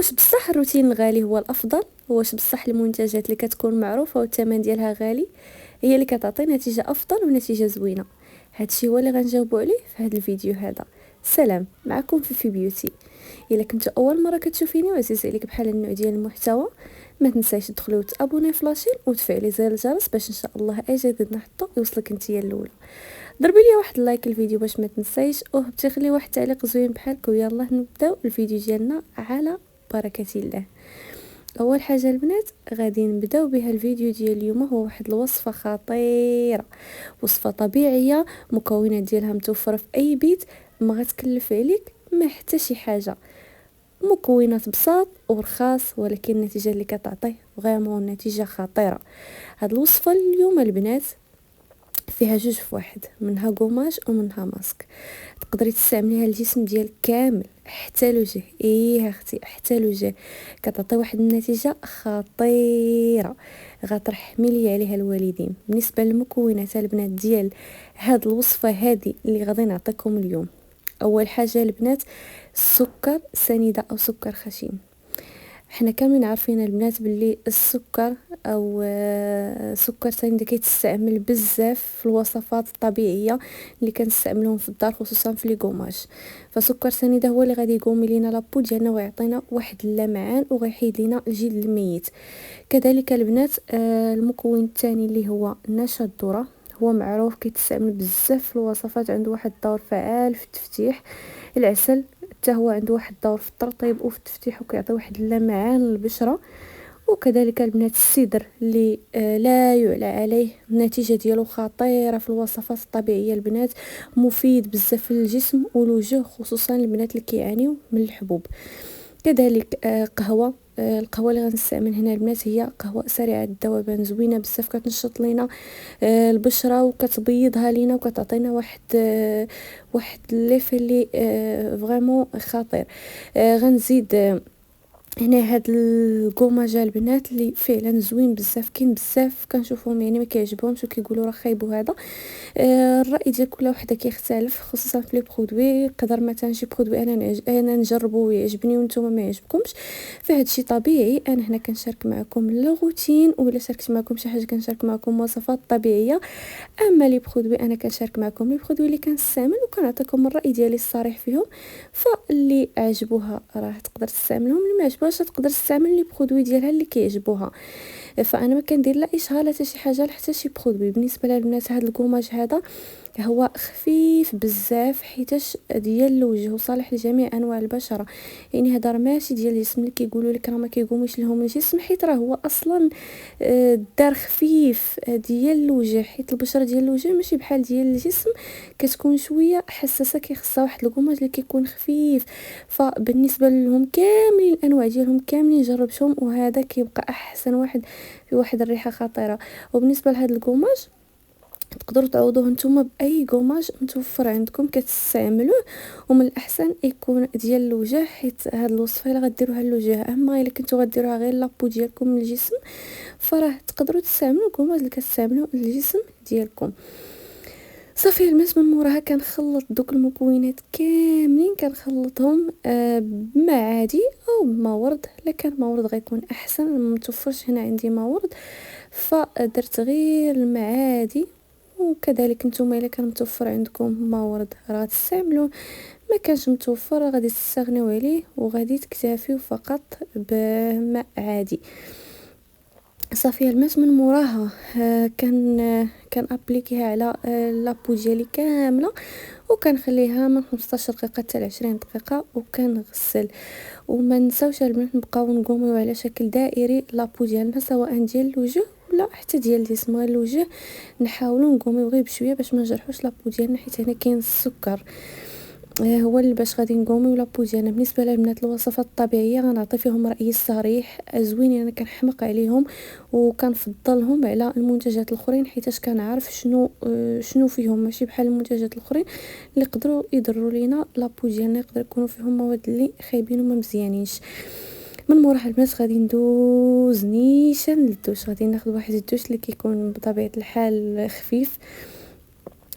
واش بصح الروتين الغالي هو الافضل؟ واش بصح المنتجات اللي كتكون معروفه والثمن ديالها غالي هي اللي كتعطي نتيجه افضل ونتيجه زوينه؟ هادشي هو اللي غنجاوبوا عليه في هذا الفيديو هذا. سلام، معكم في بيوتي. الا كنت اول مره كتشوفيني وعزيز عليك بحال النوع ديال المحتوى، ما تنسايش تدخلي وتابوني في لاشين وتفعلي زر الجرس باش ان شاء الله اي جديد نحطو يوصلك نتيا الاولى. ضربي لي واحد لايك الفيديو باش ما تنسايش، وهبطي خلي واحد تعليق زوين بحالك، ويلا نبداو الفيديو ديالنا على بركه الله. اول حاجه البنات غادي نبداو بها الفيديو ديال اليوم، هو واحد الوصفه خطيره، وصفه طبيعيه، مكونات ديالها متوفره في اي بيت، ما غتكلف عليك ما حتى شي حاجه، مكونات بساط ورخاص، ولكن النتيجه اللي كتعطيه فريمون نتيجه خطيره. هاد الوصفه اليوم البنات فيها جوج في واحد، منها قماش ومنها ماسك. تقدري تستعمليها الجسم ديالك كامل، حتى الوجه، ايه اختي حتى الوجه، كتعطي واحد النتيجه خطيره غترحمي لي عليها الوالدين. بالنسبه للمكونات البنات ديال هاد الوصفه هذه اللي غادي نعطيكم اليوم، اول حاجه البنات السكر سنيده او سكر خشن. حنا كاملين عارفين البنات باللي السكر او سكر سنيده كيتستعمل بزاف في الوصفات الطبيعيه اللي كنستعملوهم في الدار، خصوصا في لي كوماج. فسكر سنيده هو اللي غادي يقوم لينا لابو ديالنا ويعطينا واحد اللمعان وغيحيد لينا الجلد الميت. كذلك البنات المكون الثاني اللي هو نشا الذره، هو معروف كيتستعمل بزاف في الوصفات، عنده واحد الدور فعال في التفتيح. العسل حتى هو عنده واحد الدور في الترطيب وفي التفتيح وكيعطي واحد اللمعان للبشره. وكذلك البنات السدر اللي لا يعلى عليه، النتيجه ديالو خطيره في الوصفات الطبيعيه البنات، مفيد بزاف للجسم والوجه، خصوصا البنات اللي كيعانيو من الحبوب. كذلك قهوه، القهوه اللي غنستعمل هنا البنات هي قهوه سريعه الذوبان، زوينه بزاف، كتنشط لينا البشره وكتبيضها لينا وكتعطينا واحد ليفي اللي فريمون خطير. غنزيد هنا هاد الكوماجا البنات اللي فعلا زوين بزاف، كاين بزاف كنشوفهم يعني ما كيعجبهمش وكيقولوا راه خايب وهذا. الراي ديال كل وحده كيختلف، خصوصا في لي برودوي. يقدر مثلا شي برودوي انا نجربو ويعجبني وانتم ما يعجبكمش، فهاد شي طبيعي. انا هنا كنشارك معكم لو روتين، ولا شاركت معكم شي حاجه كنشارك معكم وصفات طبيعيه. اما لي برودوي انا كنشارك معكم لي برودوي اللي كنستعمل وكنعطيكم الراي ديالي الصريح فيهم. فاللي عجبوها راه تقدر تستعملهم، اللي ما عجبهاش تقدر تستعمل لي برودوي ديالها اللي كيعجبوها. فانا ما كندير لا اشهار حتى شي حاجه حتى شي برودوي. بالنسبه للبنات هذا الكوماج هذا هو خفيف بزاف، حيتاش ديال الوجه وصالح لجميع انواع البشره. يعني هذا راه ماشي ديال الجسم اللي كيقولوا لك راه ما كيقومش لهم الجسم، حيت راه هو اصلا دار خفيف ديال الوجه، حيت البشره ديال الوجه ماشي بحال ديال الجسم، كتكون شويه حساسه، كيخصها واحد الكوماج اللي كيكون خفيف. فبالنسبه لهم كاملين الانواع ديالهم كاملين جربتهم، وهذا كيبقى احسن واحد، في واحد الريحه خطيره. وبالنسبه لهذا الكوماج تقدروا تعوضوه نتوما باي كوماج متوفر عندكم كتستعملوه، ومن الاحسن يكون ديال الوجه، حيت هاد الوصفه الا غديروها للوجه، اما الا كنتو غديروها غير لابو ديالكم من الجسم، فراه تقدروا تستعملوا الكوماج اللي كتستعملوا للجسم ديالكم. صافي البنات، من موراها كنخلط دوك المكونات كاملين، كنخلطهم بما عادي او بما ورد. لا كان ما ورد غيكون احسن، متوفرش هنا عندي ما ورد، فدرت غير الماء عادي. وكذلك نتوما الا كان متوفر عندكم ما ورد راه تستعملوه، ما كانش متوفر غادي تستغنيو عليه وغادي تكتفيو فقط بماء عادي. صافي البنات، من موراها كان ابليكيها على لابو ديالي كامله، وكنخليها من 15 دقيقه حتى 20 دقيقه، وكنغسل. وما نساوش البنات نبقاو نقوميو على شكل دائري لابو ديالنا، سواء ديال الوجه ولا حتى ديال الجسم. غير الوجه نحاولوا نقوميو غير بشويه باش ما نجرحوش لابو ديالنا، حيت هنا كاين السكر هو اللي باش غادي نقوميو لابو ديالنا. بالنسبه للبنات الوصفات الطبيعيه غنعطي فيهم رايي الصريح، زوينين، انا كنحمق عليهم وكنفضلهم على المنتجات الاخرين، حيتاش كنعرف شنو فيهم، ماشي بحال المنتجات الاخرين اللي يقدروا يضروا لينا لابو ديالنا، يقدر يكونوا فيهم مواد اللي خايبين وما مزيانينش. من موراها البنات غادي ندوز نيشان للدوش، غادي ناخذ واحد الدوش اللي كيكون بطبيعه الحال خفيف.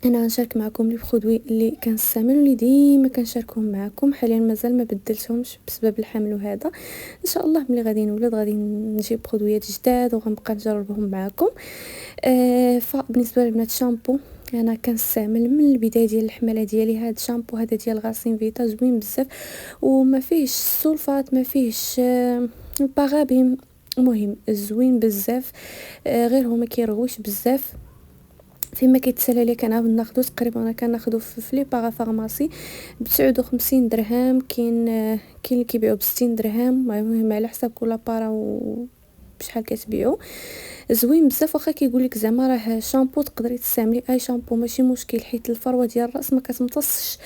انا غنشارك معكم لي برودوي اللي كنستعمل واللي ديما كنشاركهم معكم. حاليا مازال ما بدلتهمش بسبب الحمل وهذا. ان شاء الله ملي غادي نولد غادي نجيب برودويات جداد وغنبقى نجربهم معكم. فبالنسبه للبنات شامبو، انا كنستعمل من البدايه ديال الحمله ديالي هذا الشامبو هذا ديال غاسين فيتا، زوين بزاف وما فيهش السلفات، ما فيهش البارابين، مهم زوين بزاف. غير هو ما كيرغوش بزاف. فيما كيتسالى لي كنعاود تقريبا انا كناخذو في لي بارافارماسي ب59 درهم. كاين اللي كيبيعو ب60 درهم، المهم على حساب كل بارا بشحال كتبيعو. زوين بزاف، واخا كيقولك زعما راه شامبو تقدري تستعملي اي شامبو ماشي مشكل، حيت الفروه ديال الراس ما كتمتصش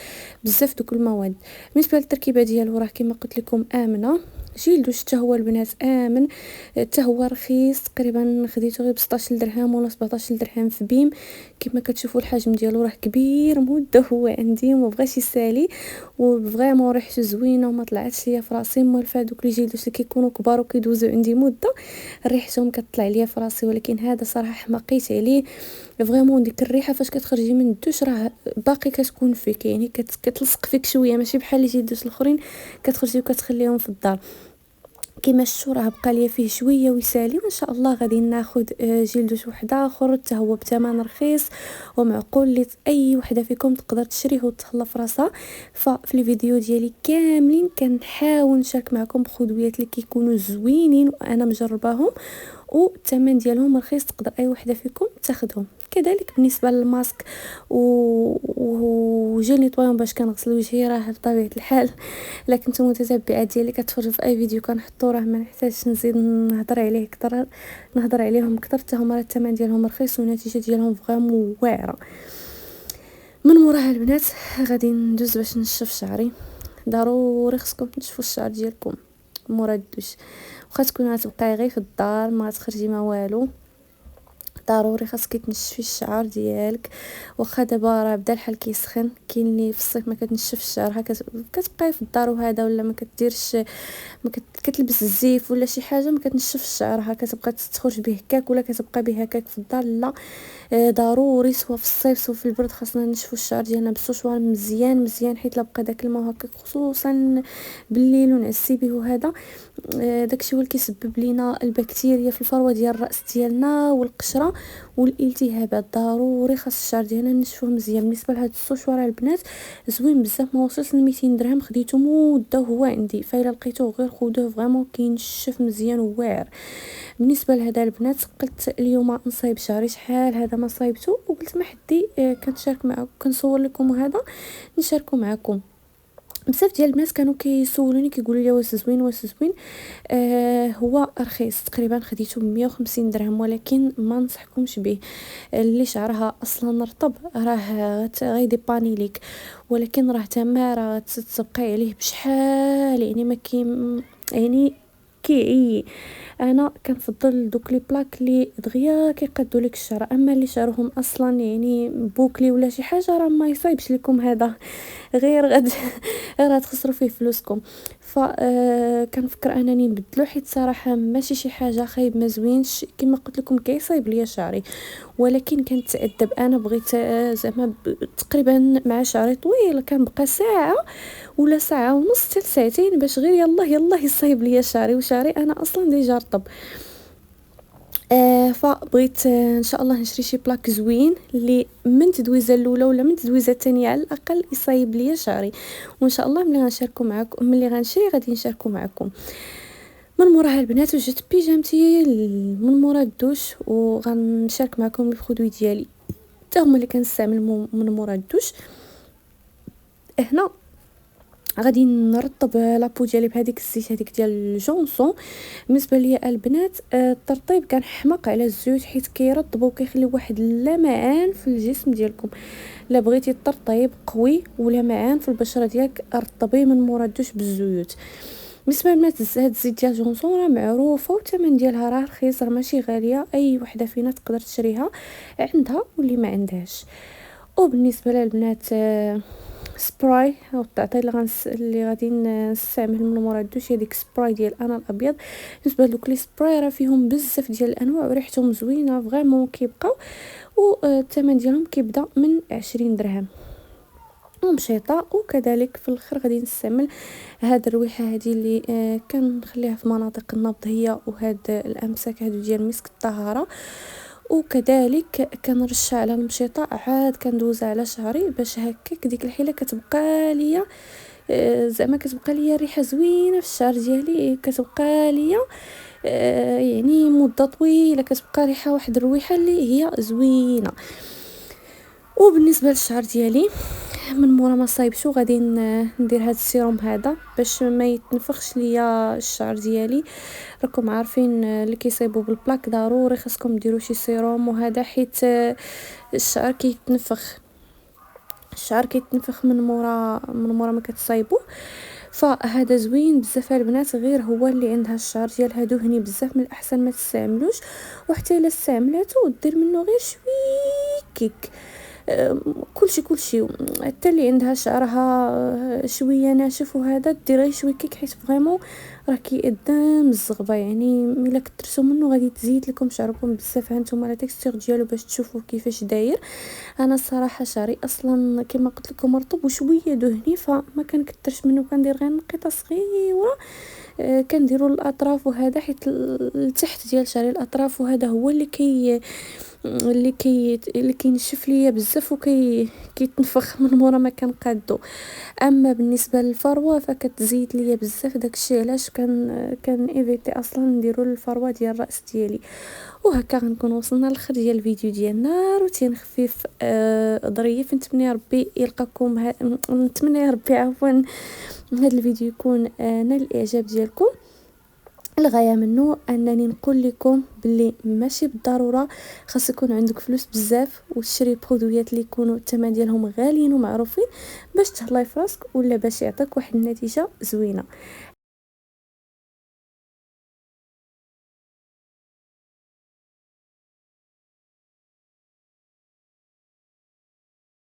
بزاف دوك المواد. بالنسبه للتركيبه ديالو راه كما قلت لكم امنه. جيلدوش حتى هو البنات امن، حتى هو رخيص، تقريبا خديته غير ب 16 درهم ولا 17 درهم في بيم. كما كتشوفوا الحجم ديالو راه كبير مده هو عندي وما بغاش يسالي، وفريمون ريحته زوينه وما طلعتش ليا في راسي. مالفا دوك لي جيلدوش اللي كيكونوا كبار وكيدوزو عندي مده ريحتهم كتطلع ليا في راسي، ولكن هذا صراحه حماقيت عليه. فريمون ديك الريحه فاش كتخرجي من الدوش راه باقي كتكون فيك، يعني كتلصق فيك شويه، ماشي بحال لي جيلدوش الاخرين كتخرجي وكتخليهم في الدار. كما شفتوا راه بقى ليا فيه شويه ويسالي، وان شاء الله غادي ناخذ جلدوش واحد اخر حتى هو بثمن رخيص ومعقول اللي اي وحده فيكم تقدر تشريه وتهلا في راسها. ففي الفيديو ديالي كاملين كنحاول نشارك معكم بخدويات اللي كيكونوا زوينين وانا مجرباهم والثمن ديالهم رخيص، تقدر اي وحده فيكم تاخذهم. كذلك بالنسبه للماسك وجيل نيطويون باش كنغسل وجهي، راه بطبيعه الحال الا كنتو متتبعات ديالي كتفرجوا في اي فيديو كنحطو راه ما نحتاجش نزيد نهضر عليه اكثر، نهضر عليهم اكثر. حتى هما الثمن ديالهم رخيص والنتيجه ديالهم فريمون واعره. من موراها البنات غادي ندوز باش نشف شعري. ضروري خصكم تنشفوا الشعر ديالكم مورا الدوش، واخا تكونوا غتبقاي غير في الدار ما تخرجي ما والو، ضروري خاصك تنشفي الشعر ديالك. واخا دابا راه بدا الحال كيسخن، كاين اللي في الصيف ما كتنشفش شعرها كتبقاي في الدار وهذا، ولا ما كديرش ما كتلبس الزيف ولا شي حاجه ما كتنشفش شعرها، كتبقى تخرج به هكاك ولا كتبقى به هكاك في الدار. لا ضروري سوا في الصيف سوا في البرد خاصنا نشفوا الشعر ديالنا بالسوشوار مزيان مزيان، حيت لا بقى داك الماء هكاك خصوصا بالليل ونعسي به وهذا داكشي هو اللي كيسبب لينا البكتيريا في الفروه ديال الراس ديالنا والقشره والالتهابات. ضروري خاص الشعر ديالنا نشفوه مزيان. بالنسبه لهاد السوشوار البنات زوين بزاف، ما وصلش ل 200 درهم، خديته مده وهو عندي، فالا لقيتوه غير خذوه فريمون كينشف مزيان وواعر. بالنسبه لهذا البنات قلت اليوم نصايب شعري، شحال هذا ما صايبته وقلت ما حدي كنشارك معكم كنصور لكم وهذا نشاركو معكم. بزاف ديال الناس كانوا كيسولوني كيقولوا لي واش زوين واش زوين. هو رخيص، تقريبا خديته ب 150 درهم، ولكن ما نصحكمش به. اللي شعرها اصلا رطب راه غيديباني ليك، ولكن راه تما راه تبقاي عليه بشحال، يعني ما يعني كيعي. انا كنفضل دوك لي بلاك اللي دغيا كيقادوا لك الشعر، اما اللي شعرهم اصلا يعني بوكلي ولا شي حاجه راه ما يصايبش لكم هذا، غير غير غتخسروا فيه فلوسكم. ف كنفكر انني نبدلو، حيت صراحه ماشي شي حاجه خايب ما زوينش. كما قلت لكم كيصايب ليا شعري، ولكن كنتادب. انا بغيت زعما تقريبا مع شعري طويل كنبقى ساعه ولا ساعه ونص حتى ساعتين باش غير يلا يصايب ليا شعري، وشعري انا اصلا ديجا رطب. فبغيت ان شاء الله نشري شي بلاك زوين اللي من تدويزه الاولى ولا من تدويزه الثانيه على الاقل يصايب ليا شعري، وان شاء الله ملي غنشاركو معكم ملي غنشري غادي نشاركو معكم. من موراها البنات وجدت بيجامتي من مورا الدوش وغنشارك معكم البرودوي ديالي حتى هما اللي كنستعمل من مورا الدوش. هنا غادي نرطب لابو ديالي بهذيك الزيت هذيك ديال الجونسون. بالنسبه ليا البنات الترطيب كان حماق على الزيوت، حيت كيرطبوا وكيخليو واحد اللمعان في الجسم ديالكم. لا بغيتي الترطيب قوي ولمعان في البشره ديالك رطبيه من مورا الدوش بالزيوت. بالنسبه للبنات هاد الزيت ديال جونسون راه معروفه والثمن ديالها راه رخيص، راه ماشي غاليه، اي وحده فينا تقدر تشريها عندها واللي ما عندهاش. وبالنسبه للبنات سبراي او التعطيل اللي غادي نستعمل من مورا الدوش هي ديك سبراي ديال انا الابيض. بالنسبه لدوك لي سبراي راه فيهم بزاف ديال الانواع وريحتهم زوينه فريمون كيبقاو، والثمن ديالهم كيبدا من 20 درهم ومشيطه. وكذلك في الاخر غادي نستعمل هاد الرويحه هذه اللي كنخليها في مناطق النبض هي وهاد الامساك هادو ديال مسك الطهاره. وكذلك كنرشها على المشيطه، عاد كندوزها على شعري باش هكاك ديك الحيله كتبقى ليا زعما كتبقى ليا ريحه زوينه في الشعر ديالي، كتبقى ليا يعني مده طويله كتبقى ريحه واحد الرويحه اللي هي زوينه. وبالنسبه للشعر ديالي من مورا ما صايبتو غادي ندير هاد السيروم هذا باش ما يتنفخش ليا الشعر ديالي. راكم عارفين اللي كيصايبوا بالبلاك ضروري خاصكم ديروا شي سيروم وهذا، حيت الشعر كيتنفخ، الشعر كيتنفخ من مورا ما كتصايبوه. فهذا زوين بزاف البنات، غير هو اللي عندها الشعر ديالها دهني بزاف من الاحسن ما تستعملوش، وحتى الا استعملاتو دير منه غير شويكيك كلشي حتى اللي عندها شعرها شويه ناشف وهذا دير غير شويه كيك، حيت فريمون راه كيقدم الزغبه. يعني الا كثرتو منه غادي تزيد لكم شعركم بزاف. هانتوما لا تيكستير ديالو باش تشوفوا كيفاش داير. انا الصراحه شعري اصلا كما قلت لكم رطب وشويه دهني، فما كنكثرش منه، كندير غير نقيطه صغيره كنديروا الاطراف وهذا، حيت التحت ديال شعري الاطراف وهذا هو اللي كينشف ليا بزاف كيتنفخ من مورا ما كنقادو. اما بالنسبه للفروه فكتزيد ليا بزاف، داكشي علاش كان ايفيتي اصلا نديرو الفروه ديال الراس ديالي. وهكا غنكون وصلنا للخر ديال الفيديو ديالنا، روتين خفيف ظريف. نتمنى ربي يلقاكم نتمنى ربي عفوا هذا الفيديو يكون نال الاعجاب ديالكم. الغايه منه انني نقول لكم باللي ماشي بالضروره خاص يكون عندك فلوس بزاف وتشري برودويات اللي يكونوا الثمن ديالهم غاليين ومعروفين باش تهلاي فراسك ولا باش يعطيك واحد النتيجه زوينه.